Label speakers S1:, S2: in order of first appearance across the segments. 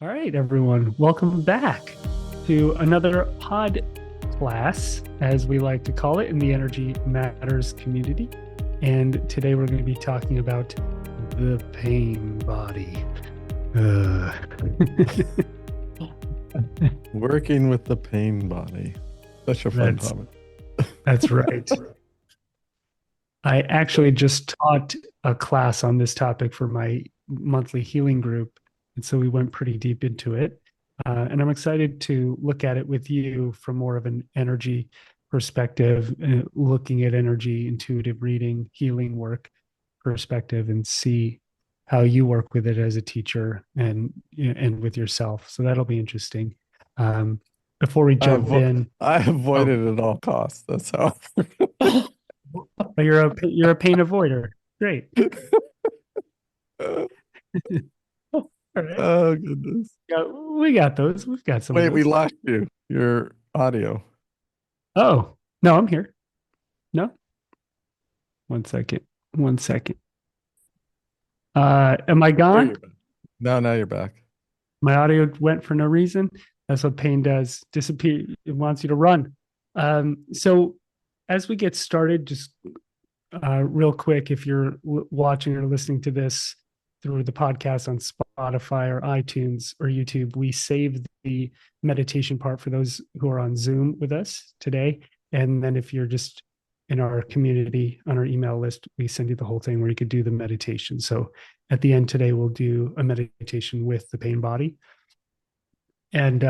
S1: All right, everyone, welcome back to another pod class, as we like to call it in the Energy Matters community. And today we're going to be talking about the pain body.
S2: Working with the pain body. Such a fun
S1: that's
S2: topic.
S1: that's right. I actually just taught a class on this topic for my monthly healing group. And so we went pretty deep into it. And I'm excited to look at it with you from more of an energy perspective, looking at energy, intuitive reading, healing work perspective, and see how you work with it as a teacher and with yourself. So that'll be interesting. Before we
S2: I
S1: jump
S2: avo-
S1: in,
S2: I avoid
S1: oh,
S2: it at all costs. That's how.
S1: you're a pain avoider. Great. All right.
S2: Oh goodness.
S1: Yeah, we got those. We've got some of
S2: Wait, we
S1: those.
S2: lost you. Your audio.
S1: Oh, no, I'm here. No, one second. One second. Am I
S2: There
S1: gone?
S2: you're back. Now you're back.
S1: My audio went for no reason. That's what pain does. Disappear. It wants you to run. So as we get started, just real quick, if you're watching or listening to this through the podcast on Spotify or iTunes or YouTube, we save the meditation part for those who are on Zoom with us today. And then if you're just in our community on our email list, we send you the whole thing where you could do the meditation. So at the end today, we'll do a meditation with the pain body. And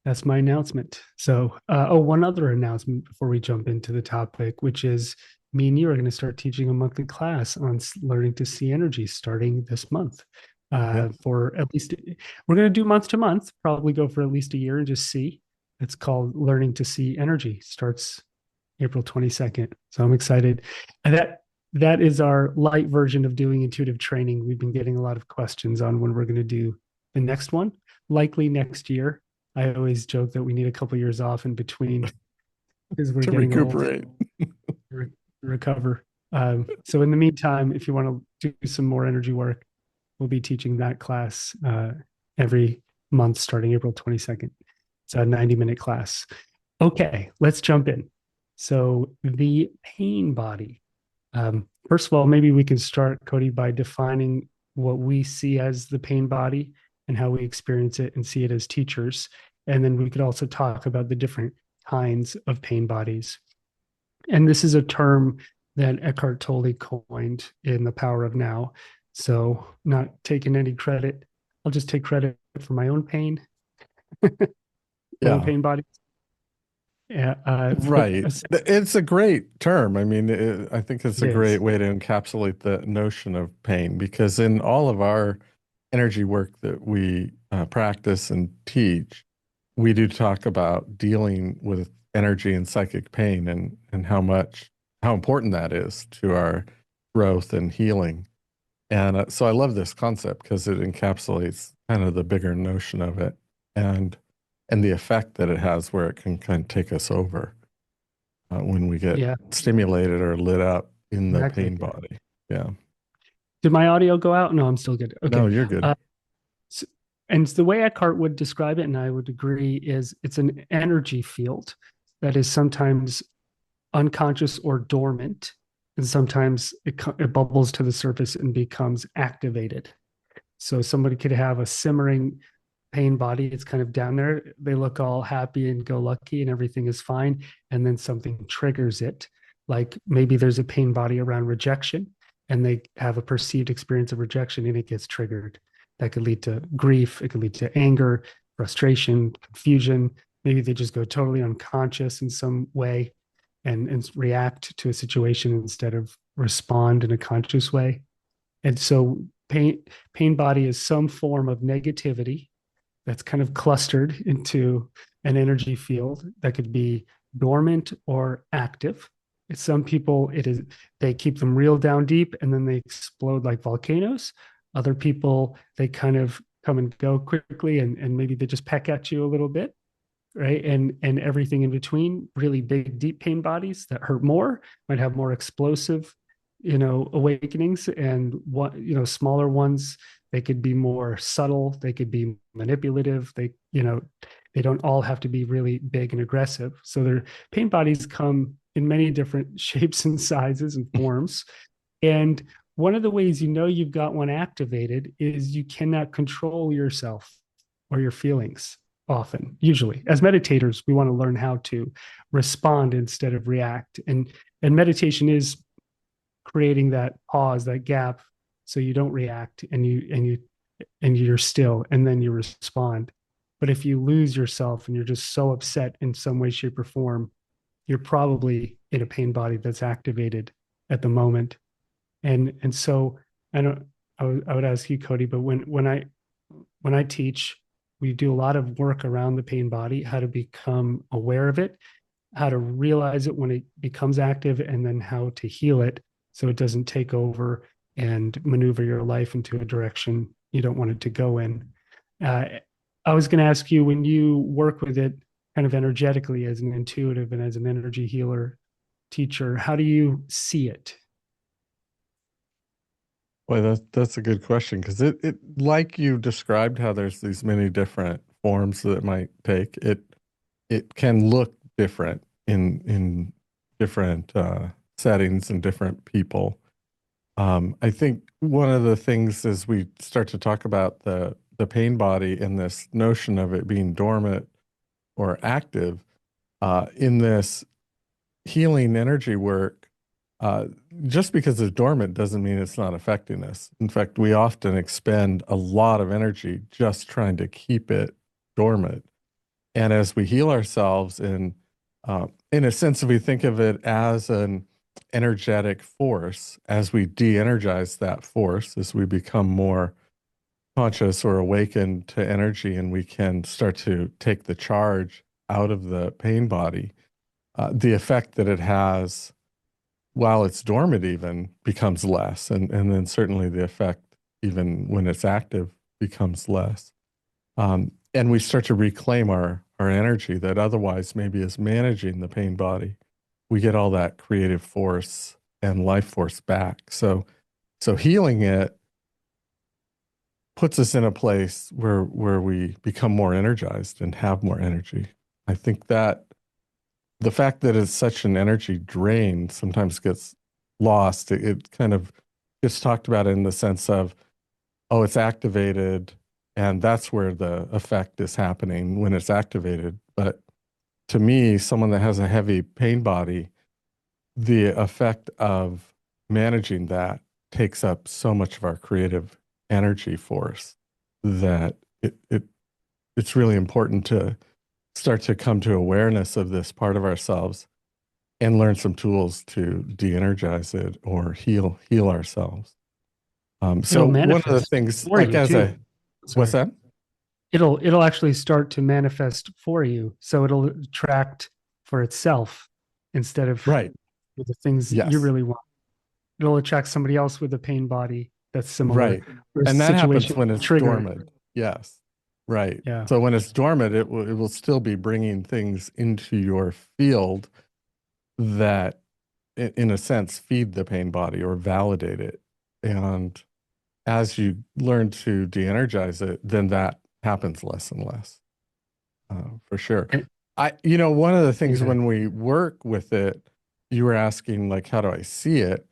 S1: that's my announcement. So, one other announcement before we jump into the topic, which is me and you are going to start teaching a monthly class on learning to see energy starting this month.
S2: Yeah.
S1: For at least, we're going to do month to month, probably go for at least a year and just see. It's called Learning to See Energy. Starts April 22nd. So I'm excited. And that is our light version of doing intuitive training. We've been getting a lot of questions on when we're going to do the next one, likely next year. I always joke that we need a couple of years off in between because we're
S2: To
S1: getting old
S2: recuperate.
S1: to recover. So in the meantime, if you want to do some more energy work, we'll be teaching that class every month starting April 22nd. It's a 90-minute class. Okay, let's jump in. So the pain body. First of all, maybe we can start, Cody, by defining what we see as the pain body and how we experience it and see it as teachers. And then we could also talk about the different kinds of pain bodies. And this is a term that Eckhart Tolle coined in The Power of Now. So, not taking any credit, I'll just take credit for my own pain, my own
S2: Yeah.
S1: pain body. Yeah,
S2: Right. It's a great term. I mean, I think it's
S1: it
S2: a great
S1: is.
S2: way to encapsulate the notion of pain because in all of our energy work that we practice and teach, we do talk about dealing with energy and psychic pain and how important that is to our growth and healing. And so I love this concept because it encapsulates kind of the bigger notion of it and and the effect that it has where it can kind of take us over when we get
S1: Yeah,
S2: stimulated or lit up in the
S1: exactly.
S2: pain body. Yeah.
S1: Did my audio go out? No, I'm still good.
S2: No,
S1: Okay.
S2: you're good.
S1: Uh, and the way Eckhart would describe it, and I would agree, is it's an energy field that is sometimes unconscious or dormant, and sometimes it bubbles to the surface and becomes activated. So somebody could have a simmering pain body. It's kind of down there. They look all happy and go lucky and everything is fine. And then something triggers it. Like maybe there's a pain body around rejection and they have a perceived experience of rejection and it gets triggered. That could lead to grief. It could lead to anger, frustration, confusion. Maybe they just go totally unconscious in some way and react to a situation instead of respond in a conscious way. And so pain body is some form of negativity that's kind of clustered into an energy field that could be dormant or active. Some people it is they keep them real down deep and then they explode like volcanoes. Other people they kind of come and go quickly and maybe they just peck at you a little bit, right? And everything in between, really big deep pain bodies that hurt more, might have more explosive awakenings, and what smaller ones They could be more subtle. They could be manipulative. They don't all have to be really big and aggressive. So their pain bodies come in many different shapes and sizes and forms. And one of the ways you know you've got one activated is you cannot control yourself or your feelings often. Usually, as meditators, we want to learn how to respond instead of react. And meditation is creating that pause, that gap, so you don't react and you're still and then you respond. But if you lose yourself and you're just so upset in some way, shape, or form, you're probably in a pain body that's activated at the moment. And so I don't I would ask you, Cody, but when I teach, we do a lot of work around the pain body, how to become aware of it, how to realize it when it becomes active, and then how to heal it so it doesn't take over and maneuver your life into a direction you don't want it to go in. Uh, I was going to ask you, when you work with it kind of energetically as an intuitive and as an energy healer teacher, how do you see it?
S2: Boy, that's a good question because it like you described how there's these many different forms that it might take. It can look different in different settings and different people. I think one of the things as we start to talk about the pain body and this notion of it being dormant or active in this healing energy work, uh, just because it's dormant doesn't mean it's not affecting us. In fact, we often expend a lot of energy just trying to keep it dormant. And as we heal ourselves, in a sense, if we think of it as an energetic force, as we de-energize that force, as we become more conscious or awakened to energy, and we can start to take the charge out of the pain body, the effect that it has while it's dormant even becomes less. And then certainly the effect, even when it's active, becomes less. And we start to reclaim our energy that otherwise maybe is managing the pain body. We get all that creative force and life force back. So healing it puts us in a place where we become more energized and have more energy. I think that the fact that it's such an energy drain sometimes gets lost. It kind of gets talked about in the sense of, oh, it's activated, and that's where the effect is happening when it's activated. But to me, someone that has a heavy pain body, the effect of managing that takes up so much of our creative energy force that it's really important to start to come to awareness of this part of ourselves and learn some tools to de-energize it or heal ourselves. So
S1: It'll
S2: one of the
S1: manifest
S2: things,
S1: for
S2: like
S1: you
S2: as
S1: too.
S2: a, what's
S1: Sorry.
S2: that?
S1: It'll actually start to manifest for you. So it'll attract for itself instead of
S2: Right.
S1: the things you
S2: Yes.
S1: really want. It'll attract somebody else with a pain body that's similar
S2: Right.
S1: or a
S2: And that happens
S1: situation
S2: when it's
S1: trigger.
S2: dormant. Yes. Right.
S1: Yeah.
S2: So when it's dormant, it will still be bringing things into your field that, in a sense, feed the pain body or validate it. And as you learn to de-energize it, then that happens less and less, for sure.
S1: And,
S2: One of the things
S1: yeah.
S2: when we work with it, you were asking, like, how do I see it?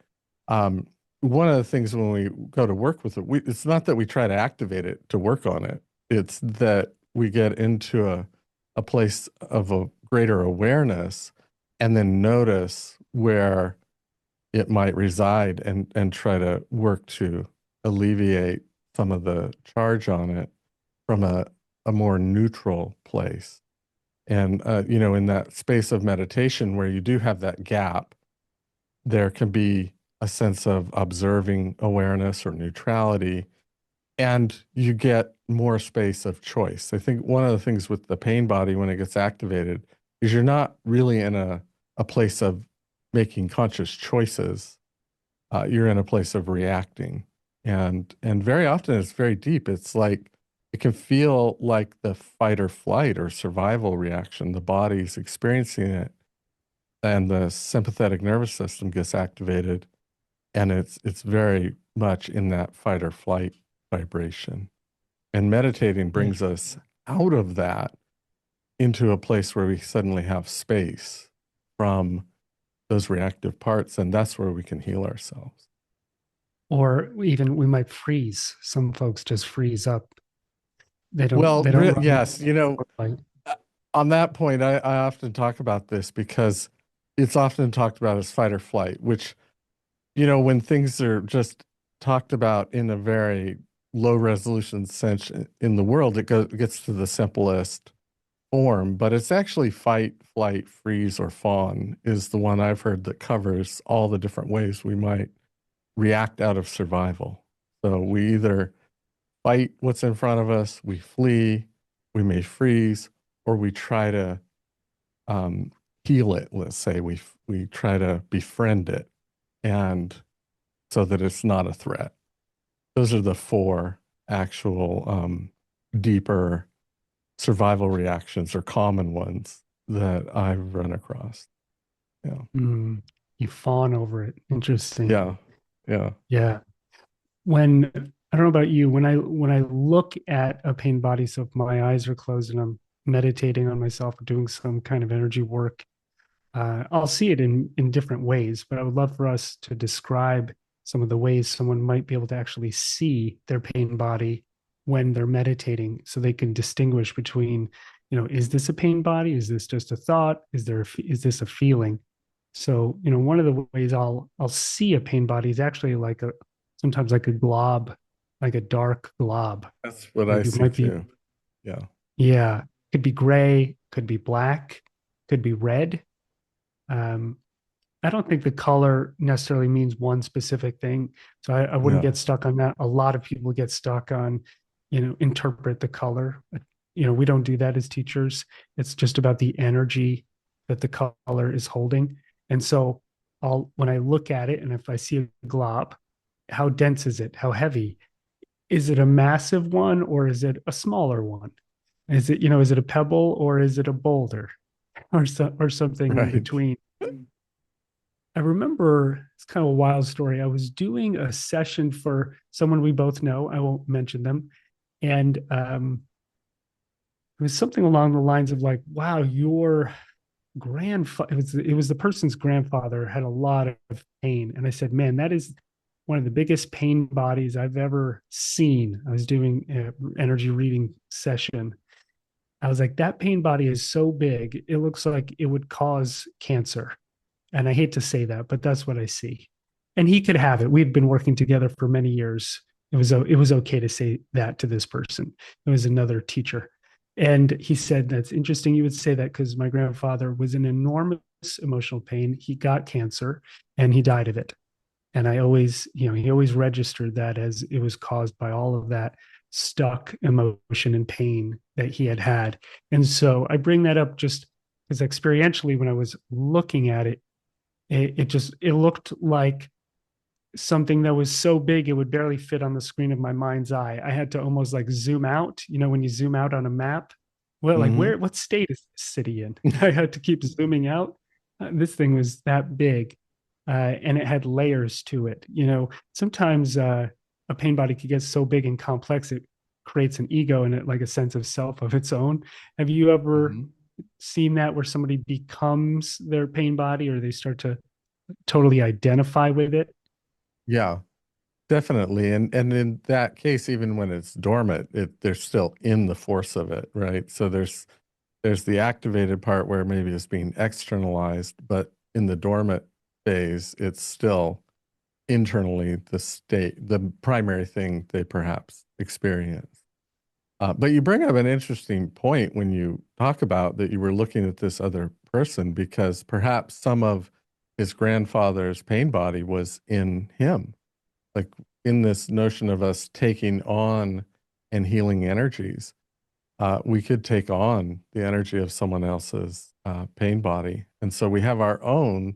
S2: Um, One of the things when we go to work with it, it's not that we try to activate it to work on it. It's that we get into a place of a greater awareness and then notice where it might reside and try to work to alleviate some of the charge on it from a more neutral place. And, in that space of meditation where you do have that gap, there can be a sense of observing awareness or neutrality, and you get more space of choice. I think one of the things with the pain body when it gets activated is you're not really in a place of making conscious choices. You're in a place of reacting. And very often it's very deep. It's like it can feel like the fight or flight or survival reaction. The body's experiencing it, and the sympathetic nervous system gets activated, and it's very much in that fight or flight vibration. And meditating
S1: Yeah.
S2: brings us out of that into a place where we suddenly have space from those reactive parts, and that's where we can heal ourselves.
S1: Or even we might freeze. Some folks just freeze up.
S2: Well,
S1: They don't run
S2: yes,
S1: or fight.
S2: uh, on that point, I often talk about this because it's often talked about as fight or flight, which, when things are just talked about in a very low resolution sense in the world, gets to the simplest form, but it's actually fight, flight, freeze, or fawn is the one I've heard that covers all the different ways we might react out of survival. So we either fight what's in front of us, we flee, we may freeze, or we try to um, heal it. Let's say we try to befriend it, and so that it's not a threat. Those are the four actual deeper survival reactions or common ones that I've run across. Yeah.
S1: Mm, you fawn over it. Interesting.
S2: Yeah. Yeah.
S1: Yeah. When I don't know about you, when I look at a pain body, so if my eyes are closed and I'm meditating on myself or doing some kind of energy work, I'll see it in different ways. But I would love for us to describe some of the ways someone might be able to actually see their pain body when they're meditating, so they can distinguish between, is this a pain body? Is this just a thought? Is this a feeling? So, one of the ways I'll see a pain body is actually like a sometimes like a glob, like a dark glob.
S2: That's what I
S1: Like it
S2: see
S1: might be,
S2: too. Yeah.
S1: yeah, could be gray, could be black, could be red. Um, I don't think the color necessarily means one specific thing. So I wouldn't
S2: Yeah.
S1: get stuck on that. A lot of people get stuck on, interpret the color. We don't do that as teachers. It's just about the energy that the color is holding. And so when I look at it and if I see a glob, how dense is it? How heavy? Is it a massive one or is it a smaller one? Is it a pebble or is it a boulder or something in
S2: Right.
S1: between? I remember it's kind of a wild story. I was doing a session for someone we both know. I won't mention them. And it was something along the lines of like, wow, your grandfather, it was the person's grandfather had a lot of pain. And I said, man, that is one of the biggest pain bodies I've ever seen. I was doing an energy reading session. I was like, that pain body is so big, it looks like it would cause cancer. And I hate to say that, but that's what I see. And he could have it. We'd been working together for many years. It was okay to say that to this person. It was another teacher. And he said, that's interesting you would say that because my grandfather was in enormous emotional pain. He got cancer and he died of it. And I always, he always registered that as it was caused by all of that stuck emotion and pain that he had had. And so I bring that up just because experientially, when I was looking at it, it looked like something that was so big it would barely fit on the screen of my mind's eye. I had to almost like zoom out, when you zoom out on a map. Well, like
S2: Hmm.
S1: what state is this city in? I had to keep zooming out. This thing was that big, and it had layers to it. Sometimes a pain body could get so big and complex it creates an ego and it like a sense of self of its own. Have you ever
S2: Hmm.
S1: seen that where somebody becomes their pain body or they start to totally identify with it?
S2: Yeah, definitely. And in that case, even when it's dormant, they're still in the force of it, right? So there's the activated part where maybe it's being externalized, but in the dormant phase, it's still internally the primary thing they perhaps experience. But you bring up an interesting point when you talk about that you were looking at this other person because perhaps some of his grandfather's pain body was in him, like in this notion of us taking on and healing energies. We could take on the energy of someone else's pain body. And so we have our own,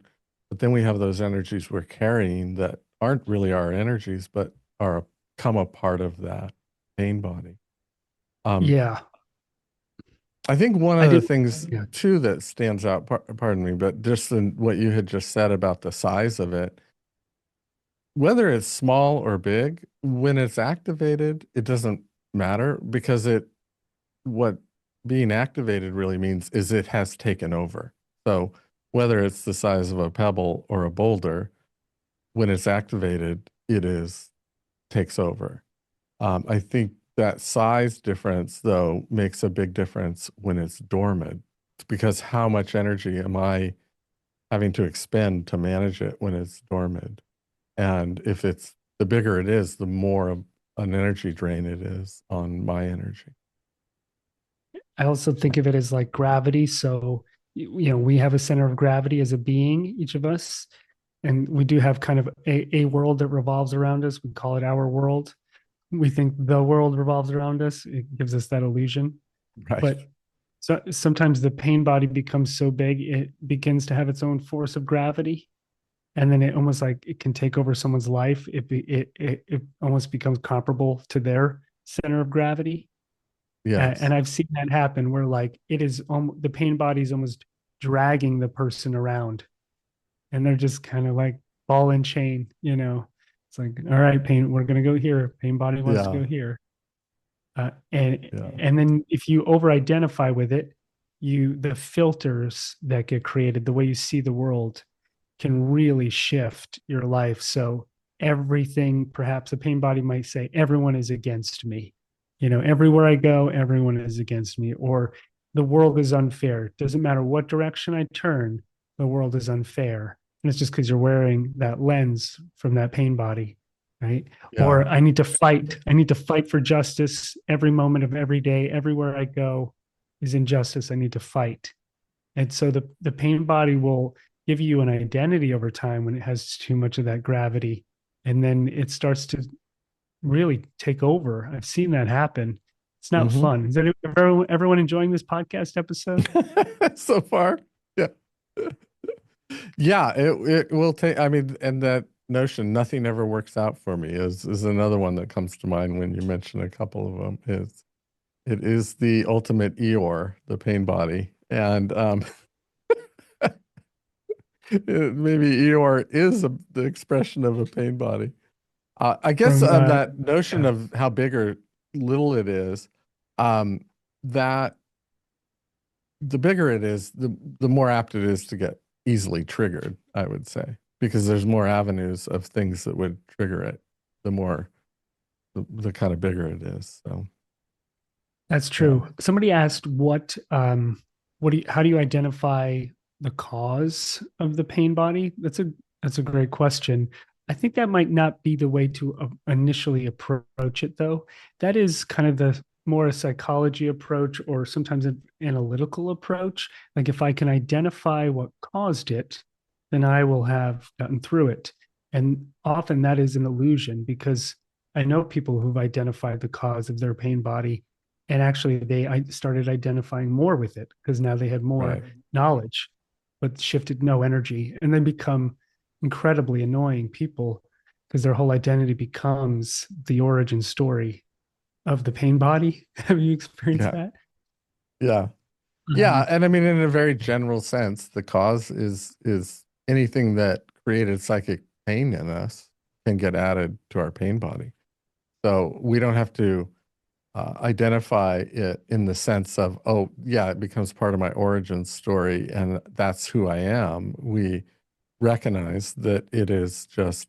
S2: but then we have those energies we're carrying that aren't really our energies, but are come a part of that pain body. Um,
S1: Yeah,
S2: I think one
S1: I
S2: of the
S1: did.
S2: things
S1: Yeah,
S2: too that stands out, pardon me, but just in what you had just said about the size of it, whether it's small or big, when it's activated, it doesn't matter because what being activated really means is it has taken over. So whether it's the size of a pebble or a boulder, when it's activated, takes over. I think that size difference, though, makes a big difference when it's dormant. It's because how much energy am I having to expend to manage it when it's dormant? And if it's the bigger it is, the more of an energy drain it is on my energy.
S1: I also think of it as like gravity. So, we have a center of gravity as a being, each of us, and we do have kind of a world that revolves around us. We call it our world. We think the world revolves around us. It gives us that illusion.
S2: Right.
S1: But sometimes the pain body becomes so big, it begins to have its own force of gravity. And then it almost like it can take over someone's life. It almost becomes comparable to their center of gravity.
S2: Yes.
S1: And I've seen that happen where like the pain body is almost dragging the person around, and they're just kind of like ball and chain. It's like, all right, pain, we're gonna go here. Pain body wants to
S2: Yeah.
S1: go here. And
S2: Yeah.
S1: and then if you over identify with it, the filters that get created, the way you see the world, can really shift your life. So everything, perhaps a pain body might say, everyone is against me. Everywhere I go, everyone is against me, or the world is unfair. Doesn't matter what direction I turn, the world is unfair. And it's just because you're wearing that lens from that pain body, right?
S2: Yeah.
S1: Or I need to fight. I need to fight for justice every moment of every day. Everywhere I go is injustice. I need to fight. And so the pain body will give you an identity over time when it has too much of that gravity. And then it starts to really take over. I've seen that happen. It's not
S2: Hmm.
S1: fun. Is everyone enjoying this podcast episode?
S2: So far. Yeah. Yeah, it will take, I mean, and that notion, nothing ever works out for me is another one that comes to mind when you mention a couple of them. It is the ultimate Eeyore, the pain body. And maybe Eeyore is the expression of a pain body. I guess
S1: From
S2: on that notion
S1: yeah,
S2: of how big or little it is, um, that the bigger it is, the more apt it is to get easily triggered, I would say, because there's more avenues of things that would trigger it, the more the kind of bigger it is. So
S1: that's
S2: yeah.
S1: true. Somebody asked how do you identify the cause of the pain body? That's a great question. I think that might not be the way to initially approach it, though. That is kind of the more a psychology approach or sometimes an analytical approach. Like if I can identify what caused it, then I will have gotten through it. And often that is an illusion because I know people who've identified the cause of their pain body, and actually I started identifying more with it because now they had more
S2: Right.
S1: knowledge but shifted no energy, and then become incredibly annoying people because their whole identity becomes the origin story of the pain body. Have you experienced
S2: Yeah.
S1: that?
S2: Yeah. Yeah.
S1: um,
S2: And I mean, in a very general sense, the cause is anything that created psychic pain in us can get added to our pain body. So we don't have to identify it in the sense of, oh, yeah, it becomes part of my origin story and that's who I am. We recognize that it is just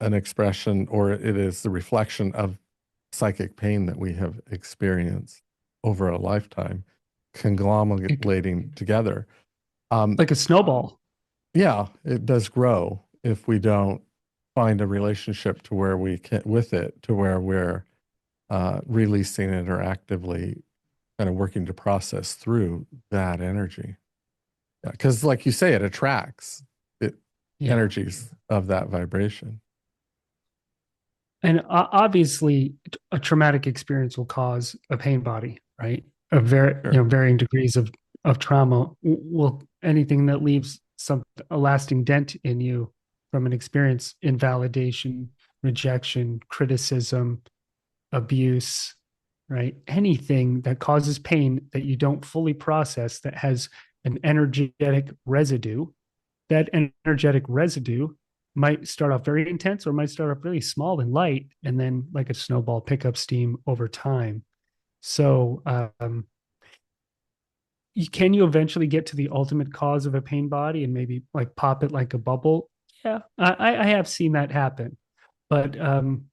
S2: an expression or it is the reflection of psychic pain that we have experienced over a lifetime, conglomerating together. Um,
S1: like a snowball.
S2: yeah, it does grow if we don't find a relationship to where we can with it, to where we're releasing it or actively kind of working to process through that energy. Because, like you say, it attracts it
S1: Yeah.
S2: energies of that vibration.
S1: And obviously, a traumatic experience will cause a pain body, right? A
S2: Sure.
S1: varying degrees of trauma. Will anything that leaves a lasting dent in you from an experience, invalidation, rejection, criticism, abuse, right? Anything that causes pain that you don't fully process that has an energetic residue, that energetic residue might start off very intense or might start off really small and light, and then like a snowball pick up steam over time. So, can you eventually get to the ultimate cause of a pain body and maybe like pop it like a bubble? Yeah, I have seen that happen. But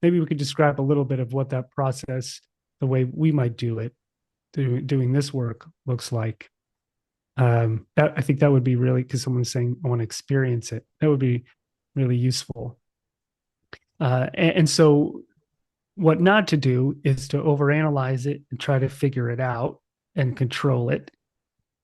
S1: maybe we could describe a little bit of what that process, the way we might do it, doing this work looks like. That I think that would be really, because someone's saying I want to experience it. That would be really useful. And so, what not to do is to overanalyze it and try to figure it out and control it,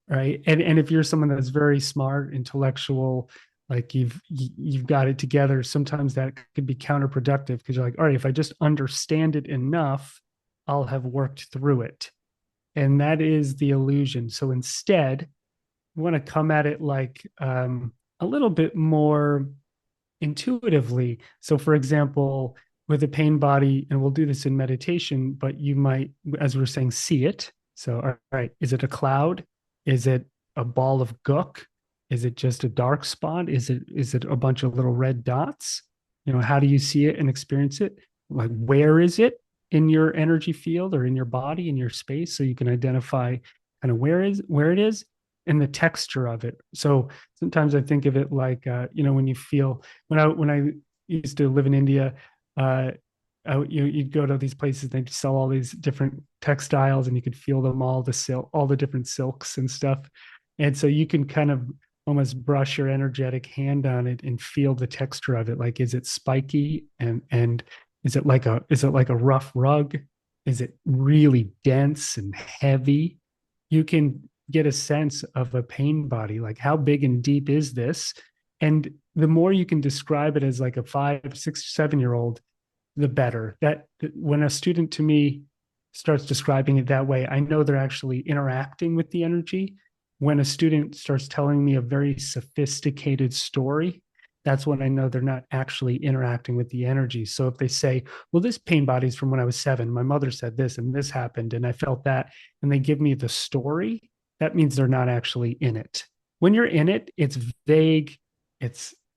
S1: right? And if you're someone that's very smart, intellectual, like you've got it together, sometimes that could be counterproductive because you're like, all right, if I just understand it enough, I'll have worked through it. And that is the illusion. So instead, we want to come at it like a little bit more intuitively. So, for example, with a pain body, and we'll do this in meditation, but you might, as we are saying, see it. So, all right, is it a cloud? Is it a ball of gook? Is it just a dark spot? Is it a bunch of little red dots? How do you see it and experience it? Like, where is it in your energy field or in your body, in your space, so you can identify kind of where it is and the texture of it. So sometimes I think of it like when you feel when I used to live in India, uh, you'd go to these places, they sell all these different textiles, and you could feel them all, the silk, all the different silks and stuff, and so you can kind of almost brush your energetic hand on it and feel the texture of it. Like, is it spiky, and is it like a rough rug? Is it really dense and heavy? You can get a sense of a pain body, like how big and deep is this? And the more you can describe it as like a 5, 6, 7-year-old, the better. That when a student to me starts describing it that way, I know they're actually interacting with the energy. When a student starts telling me a very sophisticated story, that's when I know they're not actually interacting with the energy. So if they say, well, this pain body is from when I was 7, my mother said this and this happened and I felt that, and they give me the story, that means they're not actually in it. When you're in it, it's vague.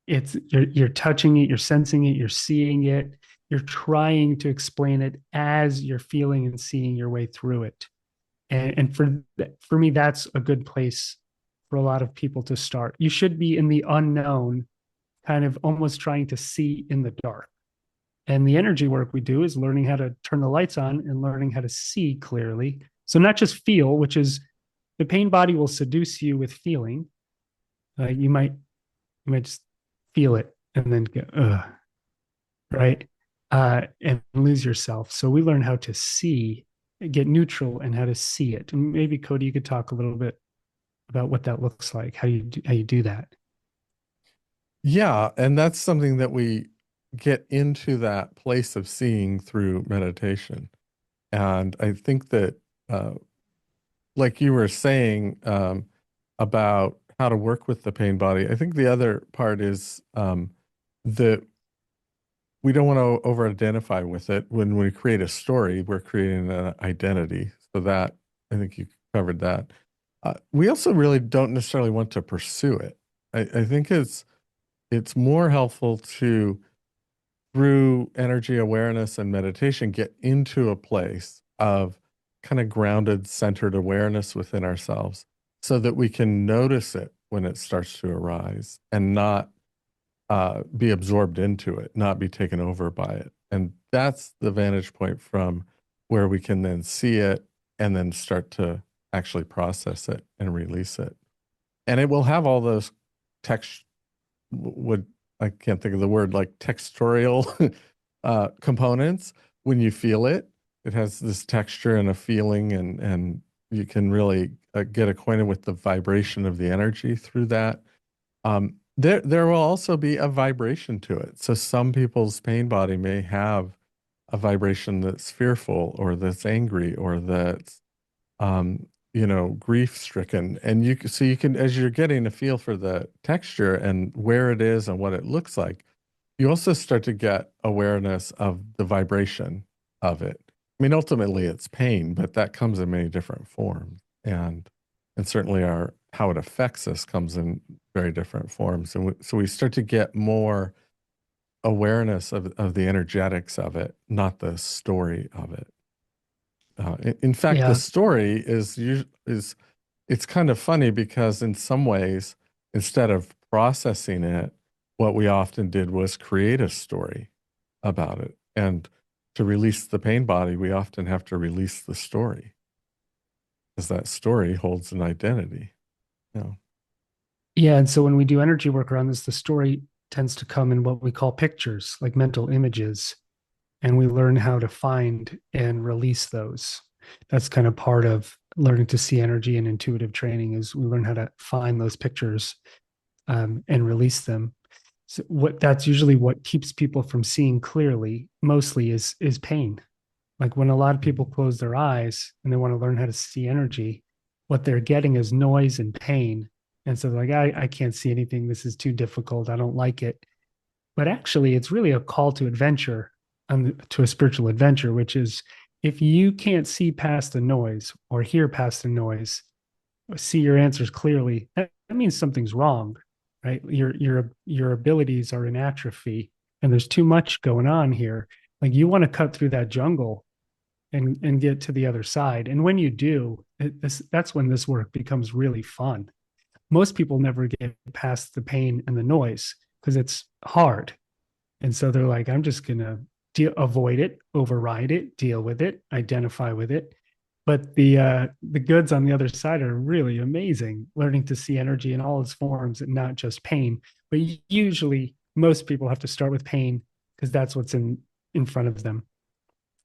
S1: You're touching it, you're sensing it, you're seeing it, you're trying to explain it as you're feeling and seeing your way through it. And for me, that's a good place for a lot of people to start. You should be in the unknown, kind of almost trying to see in the dark. And the energy work we do is learning how to turn the lights on and learning how to see clearly. So not just feel, which is the pain body will seduce you with feeling. You might just feel it and then go, ugh, right? And lose yourself. So we learn how to see, get neutral, and how to see it. And maybe Cody, you could talk a little bit about what that looks like, how you do that.
S2: Yeah, and that's something that we get into that place of seeing through meditation. And I think that, uh, like you were saying, about how to work with the pain body, I think the other part is that we don't want to over-identify with it. When we create a story, we're creating an identity. So that, I think you covered that. We also really don't necessarily want to pursue it. I think it's more helpful to, through energy awareness and meditation, get into a place of kind of grounded, centered awareness within ourselves so that we can notice it when it starts to arise and not be absorbed into it, not be taken over by it. And that's the vantage point from where we can then see it and then start to actually process it and release it. And it will have all those text would I can't think of the word, like textorial components. When you feel it, it has this texture and a feeling, and you can really get acquainted with the vibration of the energy through that. There will also be a vibration to it. So some people's pain body may have a vibration that's fearful or that's angry or that's grief stricken. And so you can, as you're getting a feel for the texture and where it is and what it looks like, you also start to get awareness of the vibration of it. I mean, ultimately it's pain, but that comes in many different forms. And certainly how it affects us comes in very different forms. And so we start to get more awareness of the energetics of it, not the story of it. In fact, the
S1: Yeah.
S2: story is it's kind of funny because in some ways, instead of processing it, what we often did was create a story about it. And to release the pain body, we often have to release the story because that story holds an identity. Yeah.
S1: Yeah. And so when we do energy work around this, the story tends to come in what we call pictures, like mental images, and we learn how to find and release those. That's kind of part of learning to see energy and intuitive training is we learn how to find those pictures and release them. So what that's usually what keeps people from seeing clearly mostly is pain. Like when a lot of people close their eyes and they want to learn how to see energy, what they're getting is noise and pain. And so they're like, I can't see anything. This is too difficult. I don't like it. But actually, it's really a call to adventure, to a spiritual adventure, which is if you can't see past the noise or hear past the noise, or see your answers clearly, that means something's wrong, right? Your abilities are in atrophy, and there's too much going on here. Like you want to cut through that jungle and get to the other side. And when you do, that's when this work becomes really fun. Most people never get past the pain and the noise because it's hard. And so they're like, I'm just going to avoid it, override it, deal with it, identify with it. But the goods on the other side are really amazing, learning to see energy in all its forms and not just pain. But usually most people have to start with pain because that's what's in front of them.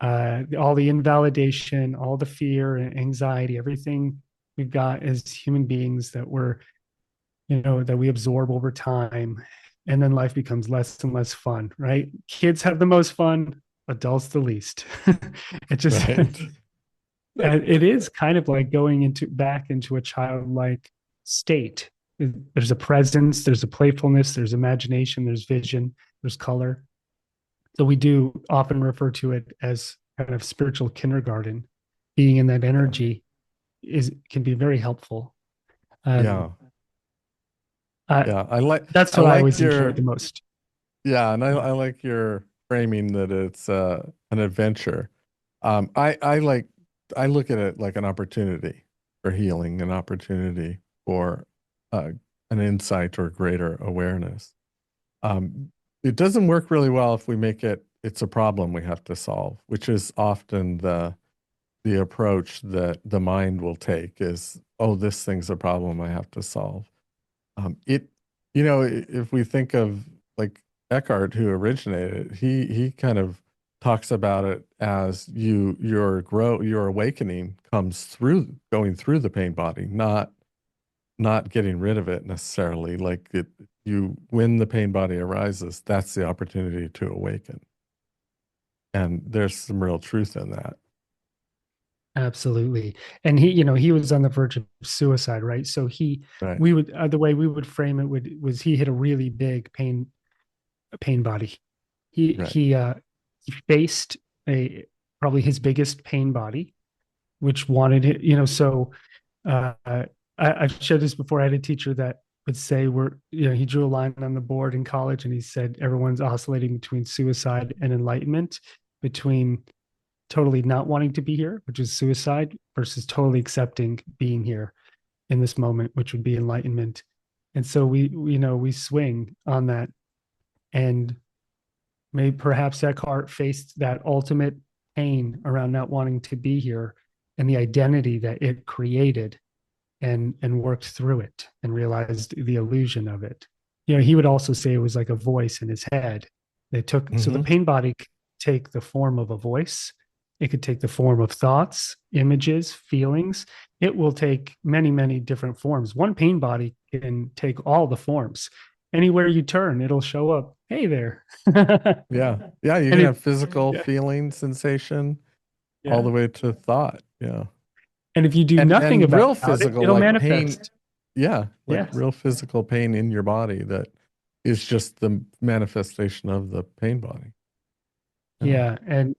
S1: All the invalidation, all the fear and anxiety, everything we've got as human beings that we're, that we absorb over time. And then life becomes less and less fun, right? Kids have the most fun, adults the least. It just,
S2: Right.
S1: it is kind of like going into back into a childlike state. There's a presence, there's a playfulness, there's imagination, there's vision, there's color. So we do often refer to it as kind of spiritual kindergarten. Being in that energy is can be very helpful. Um,
S2: Yeah.
S1: uh,
S2: Yeah.
S1: that's
S2: I
S1: what I
S2: like
S1: always enjoyed
S2: your,
S1: the most.
S2: yeah. And I like your framing that it's an adventure. I like, I look at it like an opportunity for healing, an opportunity for uh, an insight or greater awareness. Um, it doesn't work really well if we make it's a problem we have to solve, which is often the approach that the mind will take is, oh, this thing's a problem I have to solve. It, if we think of like Eckhart, who originated it, he kind of talks about it as your awakening comes through going through the pain body, not getting rid of it necessarily. Like when the pain body arises, that's the opportunity to awaken. And there's some real truth in that.
S1: Absolutely. And he was on the verge of suicide, right? So
S2: Right.
S1: we would, the way we would frame it was he hit a really big pain body. He,
S2: Right.
S1: he, uh, he faced probably his biggest pain body, which wanted it, so, I've shared this before. I had a teacher that would say he drew a line on the board in college and he said, everyone's oscillating between suicide and enlightenment, between totally not wanting to be here, which is suicide, versus totally accepting being here in this moment, which would be enlightenment. And so we swing on that. And maybe perhaps Eckhart faced that ultimate pain around not wanting to be here and the identity that it created and worked through it and realized the illusion of it. He would also say it was like a voice in his head. So the
S2: Hmm.
S1: pain body could take the form of a voice. It could take the form of thoughts, images, feelings. It will take many, many different forms. One pain body can take all the forms. Anywhere you turn, it'll show up. Hey there. and
S2: Yeah. Yeah. You can
S1: it,
S2: have physical
S1: yeah,
S2: feeling, sensation, all
S1: yeah.
S2: the way to thought. Yeah.
S1: And if you do nothing
S2: And
S1: about
S2: real
S1: it,
S2: physical,
S1: it'll
S2: like pain.
S1: manifest.
S2: Yeah. Like
S1: Yes.
S2: real physical pain in your body that is just the manifestation of the pain body. Yeah.
S1: Yeah, and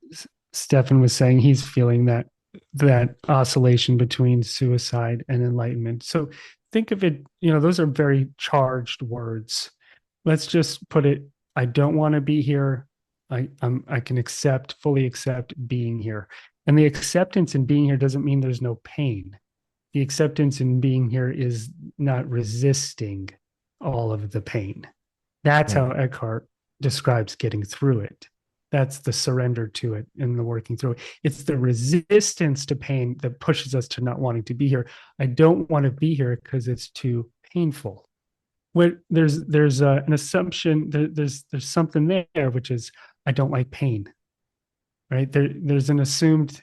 S1: Stefan was saying he's feeling that oscillation between suicide and enlightenment. So think of it, those are very charged words. Let's just put it I don't want to be here. I can fully accept being here. And the acceptance in being here doesn't mean there's no pain. The acceptance in being here is not resisting all of the pain. That's
S2: Right.
S1: how Eckhart describes getting through it. That's the surrender to it and the working through it. It's the resistance to pain that pushes us to not wanting to be here. I don't want to be here because it's too painful. When there's an assumption, there's something there, which is I don't like pain, right? There's an assumed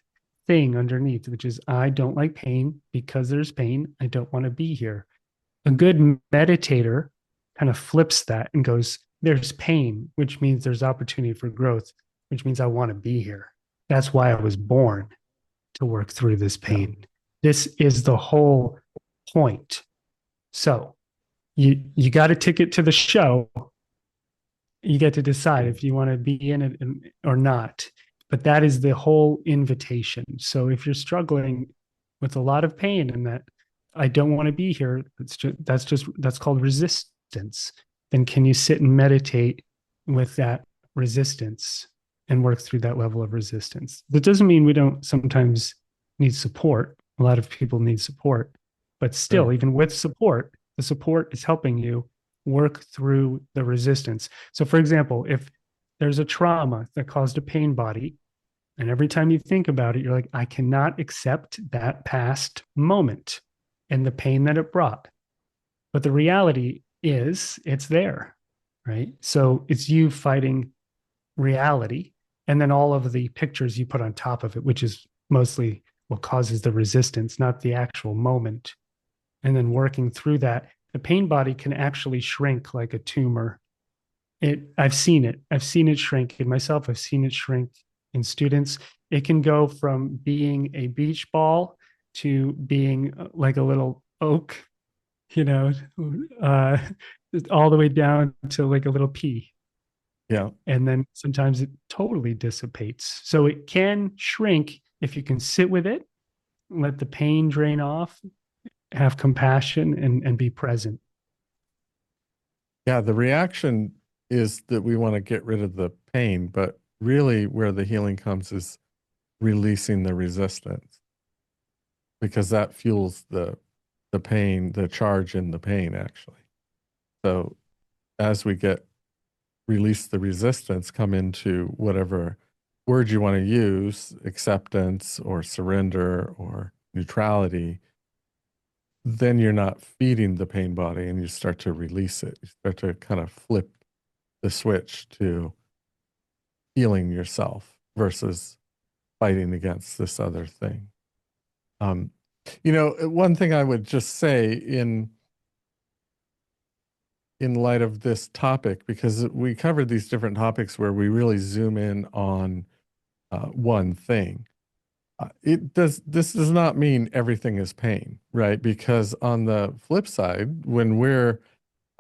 S1: thing underneath, which is I don't like pain because there's pain. I don't want to be here. A good meditator kind of flips that and goes, there's pain, which means there's opportunity for growth, which means I want to be here. That's why I was born, to work through this
S2: Yeah.
S1: pain. This is the whole point. So you got a ticket to the show. You get to decide if you want to be in it or not. But that is the whole invitation. So if you're struggling with a lot of pain and that I don't want to be here, that's called resistance. Then can you sit and meditate with that resistance and work through that level of resistance? That doesn't mean we don't sometimes need support. A lot of people need support, but still,
S2: Sure.
S1: even with support, the support is helping you work through the resistance. So, for example, if there's a trauma that caused a pain body, and every time you think about it, you're like, I cannot accept that past moment and the pain that it brought. But the reality is, it's there, right? So it's you fighting reality. And then all of the pictures you put on top of it, which is mostly what causes the resistance, not the actual moment. And then working through that, the pain body can actually shrink like a tumor. I've seen it. I've seen it shrink in myself. I've seen it shrink in students. It can go from being a beach ball to being like a little oak, you know, uh, all the way down to like a little pea.
S2: Yeah.
S1: And then sometimes it totally dissipates. So it can shrink if you can sit with it, let the pain drain off, have compassion, and be present.
S2: Yeah. The reaction is that we want to get rid of the pain, but really where the healing comes is releasing the resistance because that fuels the pain, the charge in the pain actually. So as we get release the resistance, come into whatever word you want to use, acceptance or surrender or neutrality, then you're not feeding the pain body and you start to release it. You start to kind of flip the switch to healing yourself versus fighting against this other thing. Um, one thing I would just say in light of this topic, because we covered these different topics where we really zoom in on one thing. This does not mean everything is pain, right? Because on the flip side, when we're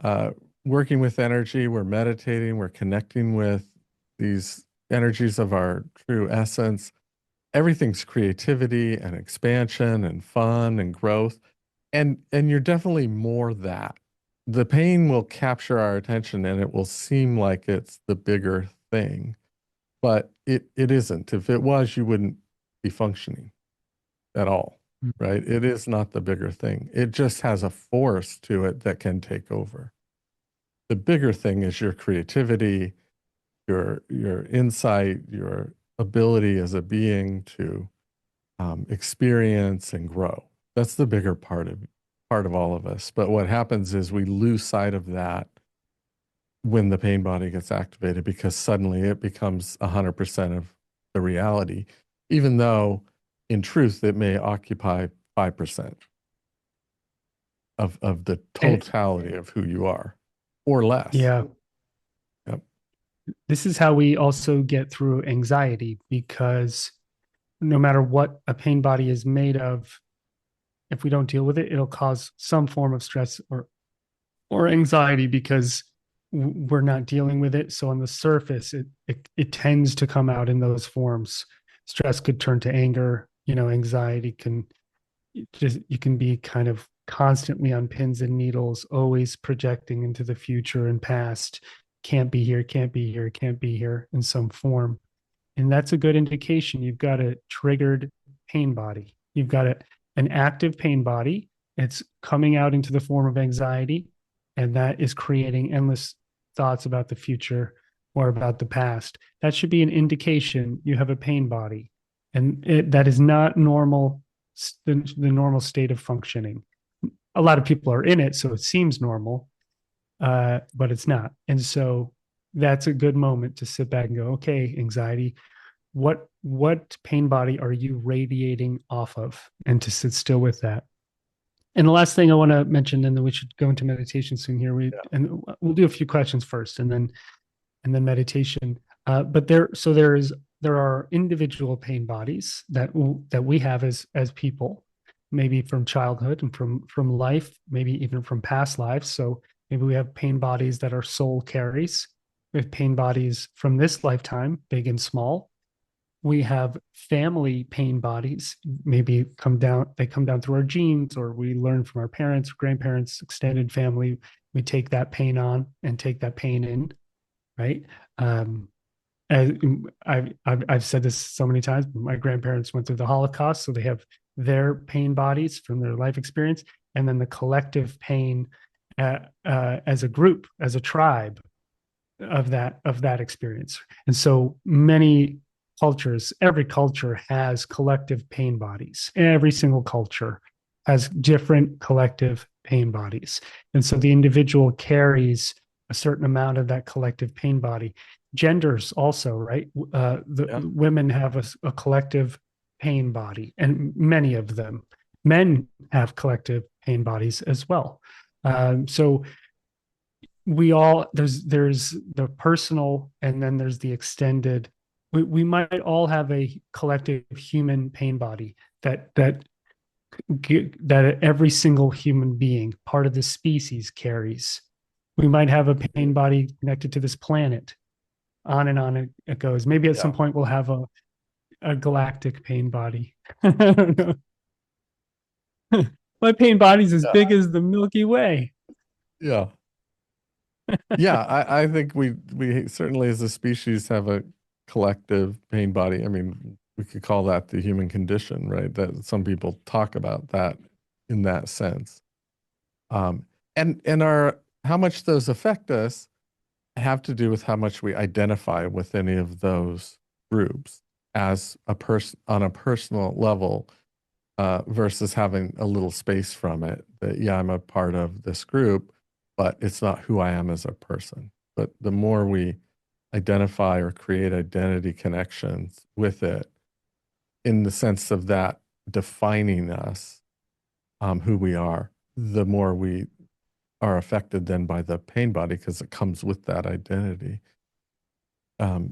S2: uh, working with energy, we're meditating, we're connecting with these energies of our true essence. Everything's creativity and expansion and fun and growth. And you're definitely more that. The pain will capture our attention and it will seem like it's the bigger thing, but it isn't. If it was, you wouldn't be functioning at all, right? It is not the bigger thing. It just has a force to it that can take over. The bigger thing is your creativity, your insight, your ability as a being to experience and grow. That's the bigger part of all of us. But what happens is we lose sight of that when the pain body gets activated because suddenly it becomes 100% of the reality, even though in truth it may occupy 5% of the
S1: And
S2: totality of who you are or less.
S1: yeah,
S2: Yep.
S1: this is how we also get through anxiety because no matter what a pain body is made of, if we don't deal with it, it'll cause some form of stress or anxiety because we're not dealing with it. So on the surface, it tends to come out in those forms. Stress could turn to anger. Anxiety can just you can be kind of constantly on pins and needles, always projecting into the future and past. can't be here, can't be here, can't be here in some form. And that's a good indication you've got a triggered pain body. You've got an active pain body. It's coming out into the form of anxiety, and that is creating endless thoughts about the future or about the past. That should be an indication you have a pain body. And that is not normal, the normal state of functioning. A lot of people are in it, so it seems normal, but it's not. And so that's a good moment to sit back and go, okay, anxiety, what pain body are you radiating off of, and to sit still with that. And the last thing I want to mention, and then we should go into meditation soon here. And we'll do a few questions first, and then meditation. But there are individual pain bodies that we have as people, maybe from childhood and from life, maybe even from past lives. So maybe we have pain bodies that our soul carries. We have pain bodies from this lifetime, big and small. We have family pain bodies, maybe they come down through our genes, or we learn from our parents, grandparents, extended family. We take that pain on and take that pain in, right? um as I've said this so many times, but my grandparents went through the Holocaust, so they have their pain bodies from their life experience, and then the collective pain, as a group, as a tribe, of that experience. And so many cultures, every culture has collective pain bodies. Every single culture has different collective pain bodies. And so the individual carries a certain amount of that collective pain body. Genders also, right? The
S2: Yeah.
S1: women have a collective pain body, and many of them. Men have collective pain bodies as well. So we all there's the personal, and then there's the extended. We might all have a collective human pain body that every single human being, part of the species, carries. We might have a pain body connected to this planet. On and on it goes. Maybe at some
S2: Yeah.
S1: point we'll have a galactic pain body. I don't know. My pain body's as
S2: Yeah.
S1: big as the Milky Way.
S2: Yeah. Yeah, I think we certainly as a species have a collective pain body. I mean, we could call that the human condition, right? That some people talk about that in that sense. And our how much those affect us have to do with how much we identify with any of those groups as a person on a personal level, versus having a little space from it. That, yeah, I'm a part of this group, but it's not who I am as a person. But the more we identify or create identity connections with it, in the sense of that defining us, who we are, the more we are affected then by the pain body because it comes with that identity.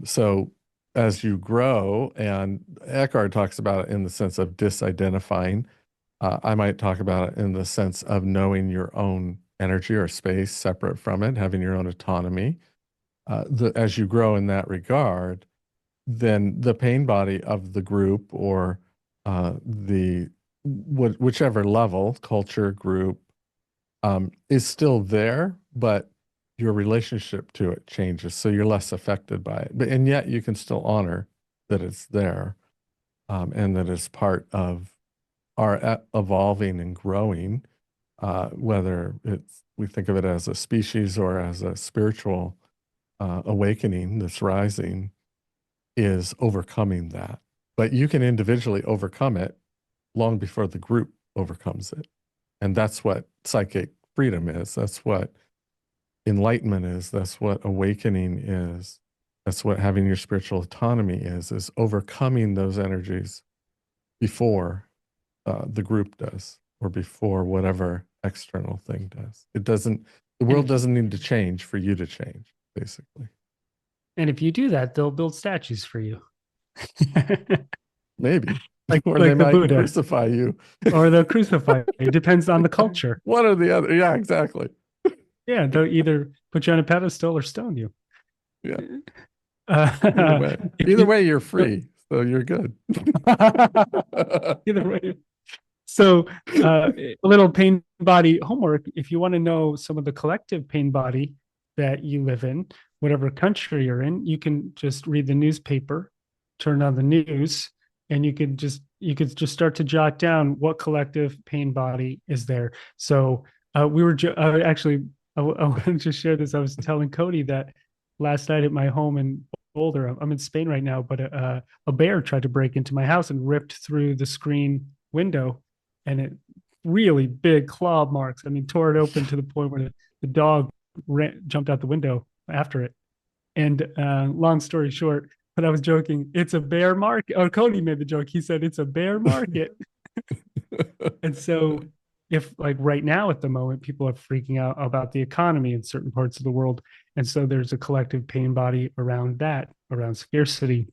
S2: So as you grow, and Eckhart talks about it in the sense of disidentifying, I might talk about it in the sense of knowing your own energy or space separate from it, having your own autonomy. As you grow in that regard, then the pain body of the group, or the whichever level, culture, group, is still there, but your relationship to it changes, so you're less affected by it. And yet you can still honor that it's there, and that it's part of our evolving and growing, whether we think of it as a species or as a spiritual awakening that's rising, is overcoming that. But you can individually overcome it long before the group overcomes it. And that's what psychic freedom is. That's what enlightenment is. That's what awakening is. That's what having your spiritual autonomy is overcoming those energies before the group does, or before whatever external thing does. The
S1: And
S2: world
S1: if
S2: doesn't need to change for you to change, basically.
S1: and if you do that, they'll build statues for you.
S2: Maybe.
S1: like
S2: Or they
S1: like the
S2: might
S1: Buddha,
S2: crucify you.
S1: or they'll crucify you. It depends on the culture.
S2: One or the other. Yeah, exactly.
S1: Yeah, they'll either put you on a pedestal or stone you.
S2: Yeah. Either
S1: Uh,
S2: way.
S1: if
S2: Either
S1: you
S2: way, you're free. So you're good.
S1: either way. So, a little pain body homework. If you want to know some of the collective pain body that you live in, whatever country you're in, you can just read the newspaper, turn on the news, and you could just start to jot down what collective pain body is there. So we were actually I wanted to share this. I was telling Cody that last night at my home in Boulder, I'm in Spain right now, but a bear tried to break into my house and ripped through the screen window, and it really big claw marks. I mean, tore it open to the point where the dog jumped out the window after it. And long story short, but I was joking. It's a bear market. Oh, Cody made the joke. He said it's a bear market. And so, if like right now at the moment, people are freaking out about the economy in certain parts of the world. And so there's a collective pain body around that, around scarcity,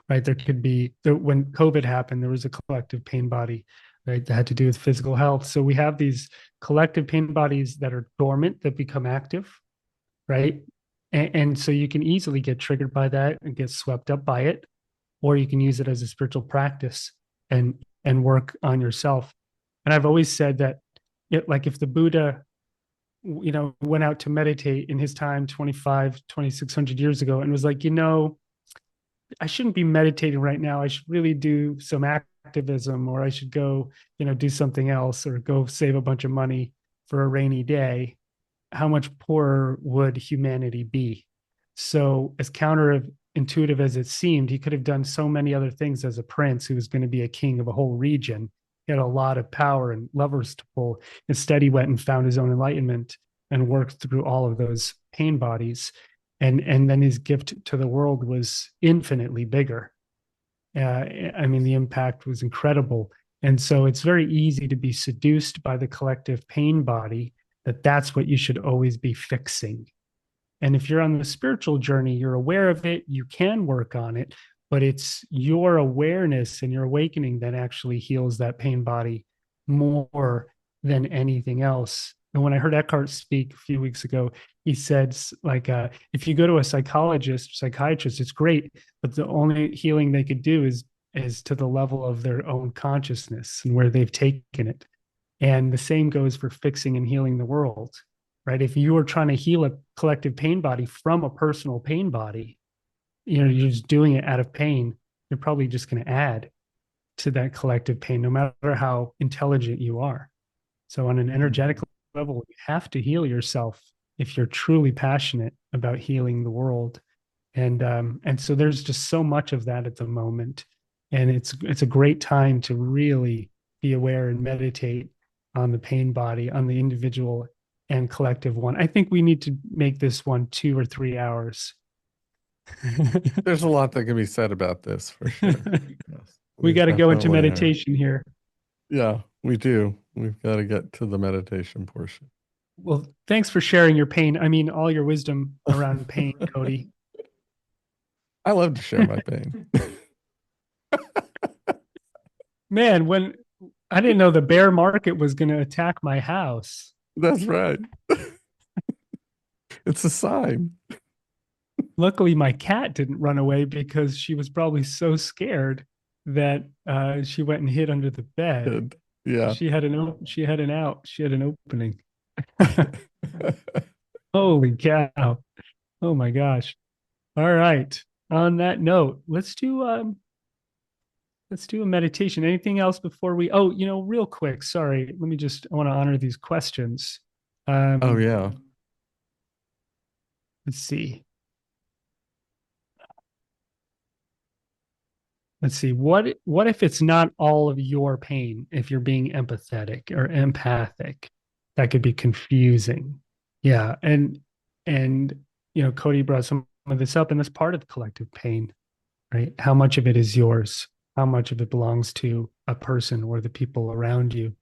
S1: right? There could be, when COVID happened, there was a collective pain body, right? That had to do with physical health. So we have these collective pain bodies that are dormant that become active, right? And so you can easily get triggered by that and get swept up by it, or you can use it as a spiritual practice and work on yourself. And I've always said that like if the Buddha, went out to meditate in his time 2600 years ago and was like, I shouldn't be meditating right now. I should really do some activism, or I should go, do something else, or go save a bunch of money for a rainy day. How much poorer would humanity be? So, as counterintuitive as it seemed, he could have done so many other things as a prince who was going to be a king of a whole region. He had a lot of power and levers to pull. Instead, he went and found his own enlightenment and worked through all of those pain bodies. And then his gift to the world was infinitely bigger. I mean, the impact was incredible. And so it's very easy to be seduced by the collective pain body, that's what you should always be fixing. And if you're on the spiritual journey, you're aware of it, you can work on it, but it's your awareness and your awakening that actually heals that pain body more than anything else. And when I heard Eckhart speak a few weeks ago, he said, like, if you go to a psychologist, psychiatrist, it's great, but the only healing they could do is to the level of their own consciousness and where they've taken it. And the same goes for fixing and healing the world, right? If you are trying to heal a collective pain body from a personal pain body, you're just doing it out of pain. You're probably just going to add to that collective pain, no matter how intelligent you are. So, on an energetic level, you have to heal yourself if you're truly passionate about healing the world. And so there's just so much of that at the moment, and it's a great time to really be aware and meditate on the pain body, on the individual and collective one. I think we need to make this one 2 or 3 hours.
S2: There's a lot that can be said about this for sure. Yes,
S1: We got to go into
S2: definitely
S1: meditation here.
S2: Yeah, we do. We've got to get to the meditation portion.
S1: Well, thanks for sharing your pain. I mean, all your wisdom around pain, Cody.
S2: I love to share my pain.
S1: Man, when I didn't know the bear market was going to attack my house.
S2: That's right. It's a sign.
S1: Luckily, my cat didn't run away because she was probably so scared that she went and hid under the bed.
S2: Good. Yeah.
S1: She had an out. She had an opening. Holy cow. Oh my gosh. All right. On that note, let's do a meditation. Anything else before we real quick, sorry. I want to honor these questions.
S2: Oh yeah.
S1: Let's see. What if it's not all of your pain? If you're being empathetic or empathic, that could be confusing. Yeah, and Cody brought some of this up, and that's part of the collective pain, right? How much of it is yours? How much of it belongs to a person or the people around you?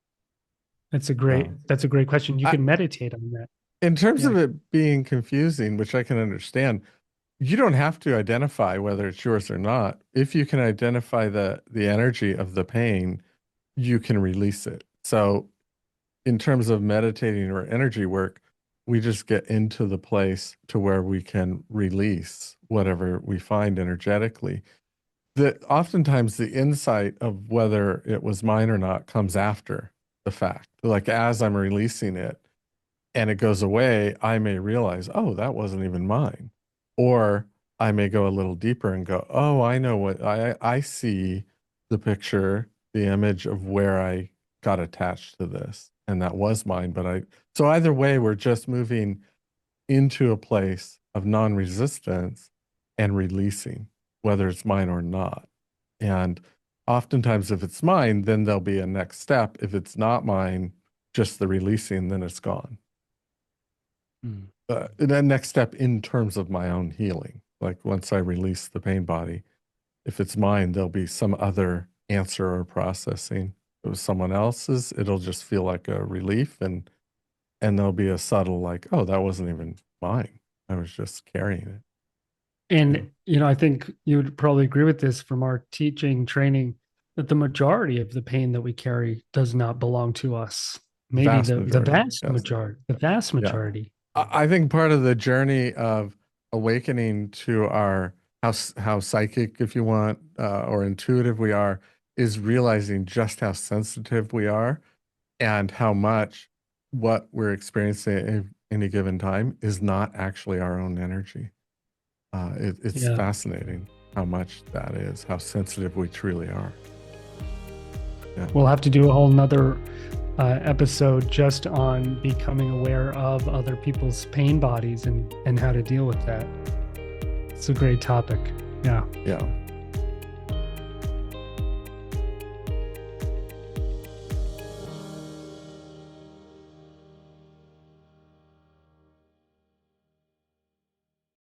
S1: That's a great question. You can meditate on that.
S2: In terms of it being confusing, which I can understand, you don't have to identify whether it's yours or not. If you can identify the energy of the pain, you can release it. So in terms of meditating or energy work, we just get into the place to where we can release whatever we find energetically. That oftentimes the insight of whether it was mine or not comes after the fact. Like as I'm releasing it, and it goes away, I may realize, oh, that wasn't even mine. Or I may go a little deeper and go, oh, I know what I see the picture, the image of where I got attached to this. And that was mine. So either way, we're just moving into a place of non-resistance and releasing, whether it's mine or not. And oftentimes, if it's mine, then there'll be a next step. If it's not mine, just the releasing, then it's gone. The next step in terms of my own healing, like once I release the pain body, if it's mine, there'll be some other answer or processing. If it was someone else's, it'll just feel like a relief, and there'll be a subtle like, oh, that wasn't even mine. I was just carrying it.
S1: And, I think you would probably agree with this from our teaching training that the majority of the pain that we carry does not belong to us. Maybe
S2: Vast
S1: the
S2: majority,
S1: vast
S2: yes.
S1: majority, the vast majority.
S2: I think part of the journey of awakening to our how psychic, if you want, or intuitive we are, is realizing just how sensitive we are and how much what we're experiencing at any given time is not actually our own energy. It's fascinating how much that is, how sensitive we truly are. Yeah.
S1: We'll have to do a whole nother episode just on becoming aware of other people's pain bodies and how to deal with that. It's a great topic. Yeah.
S2: Yeah.